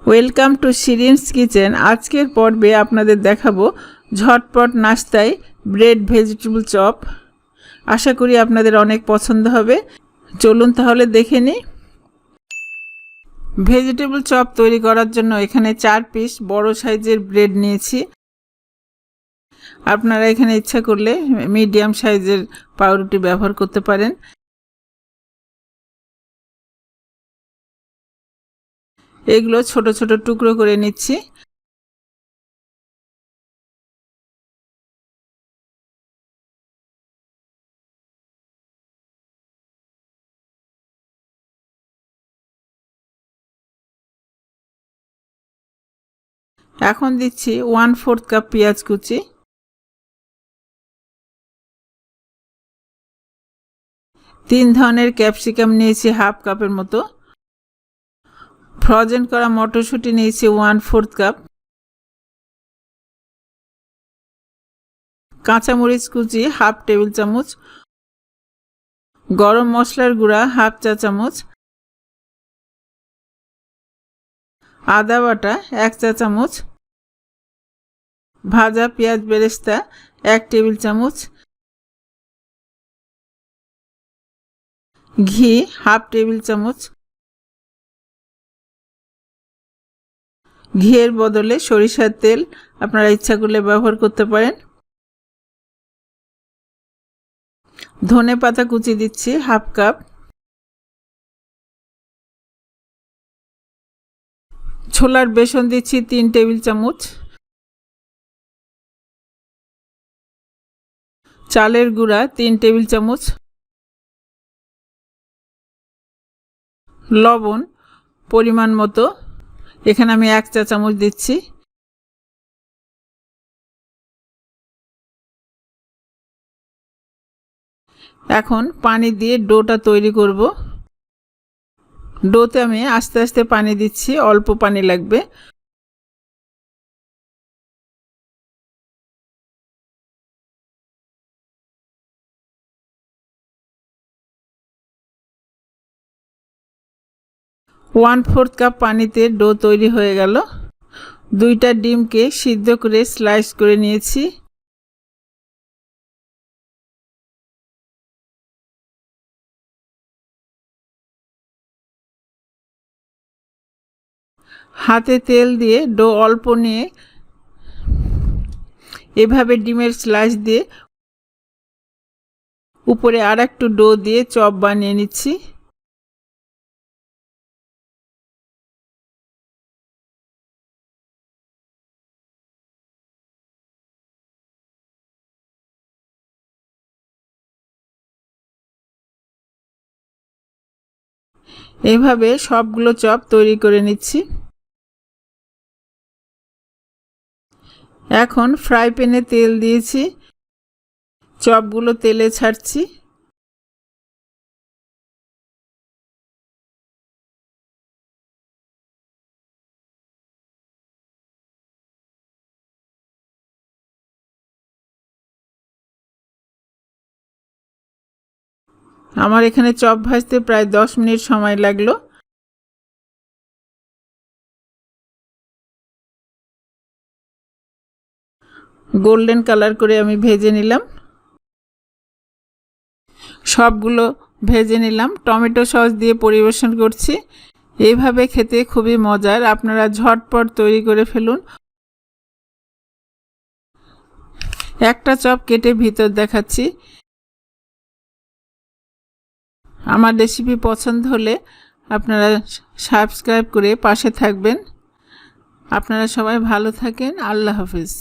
Welcome to শিরিনস kitchen. আজকের পর্বে আপনাদের দেখাবো ঝটপট নাস্তায় ব্রেড ভেজিটেবল চপ। আশা করি আপনাদের অনেক পছন্দ হবে। চলুন তাহলে দেখে নিই। ভেজিটেবল চপ তৈরি করার জন্য এখানে 4 পিস বড় সাইজের ব্রেড নিয়েছি। আপনারা এখানে ইচ্ছা করলে মিডিয়াম সাইজের পাউরুটি ব্যবহার করতে পারেন। এগুলো ছোট ছোট টুকরো করে নিচ্ছি। এখন দিচ্ছি 1/4 কাপ পেঁয়াজ কুচি, 3 ধরনের ক্যাপসিকাম নিয়েছি হাফ কাপের মতো, ফ্রোজেন করা মটরশুঁটি নিয়েছি 1/4 কাপ, কাঁচামরিচ কুচি হাফ টেবিল চামচ, গরম মশলার গুঁড়া হাফ চা চামচ, আদা বাটা 1 চা চামচ, ভাজা পেঁয়াজ বেরেস্তা 1 টেবিল চামচ, ঘি হাফ টেবিল চামচ। ঘিয়ের বদলে সরিষার তেল আপনারা ইচ্ছা করলে ব্যবহার করতে পারেন। ধনে পাতা কুচি দিচ্ছি হাফ কাপ, ছোলার বেসন দিচ্ছি 3 টেবিল চামচ, চালের গুঁড়া 3 টেবিল চামচ, লবণ পরিমাণ মতো, এখানে আমি 1 চা চামচ দিচ্ছি। এখন পানি দিয়ে ডোটা তৈরি করব। ডোতে আমি আস্তে আস্তে পানি দিচ্ছি, অল্প পানি লাগবে। ওয়ান ফোর্থ কাপ পানিতে ডো তৈরি হয়ে গেল। 2টা ডিমকে সিদ্ধ করে স্লাইস করে নিয়েছি। হাতে তেল দিয়ে ডো অল্প নিয়ে এভাবে ডিমের স্লাইস দিয়ে উপরে আর একটু ডো দিয়ে চপ বানিয়ে নিচ্ছি। এভাবে সবগুলো চপ তৈরি করে নিচ্ছি। এখন ফ্রাই প্যানে তেল দিয়েছি, চপগুলো তেলে ছাড়ছি। আমার এখানে চপ ভাজতে প্রায় 10 মিনিট সময় লাগলো। গোল্ডেন কালার করে আমি ভেজে নিলাম। সবগুলো ভেজে নিলাম, টমেটো সস দিয়ে পরিবেশন করছি। এইভাবে খেতে খুবই মজার, আপনারা ঝটপট তৈরি করে ফেলুন। একটা চপ কেটে ভিতর দেখাচ্ছি। আমার রেসিপি পছন্দ হলে আপনারা সাবস্ক্রাইব করে পাশে থাকবেন। আপনারা সবাই ভালো থাকেন। আল্লাহ হাফেজ।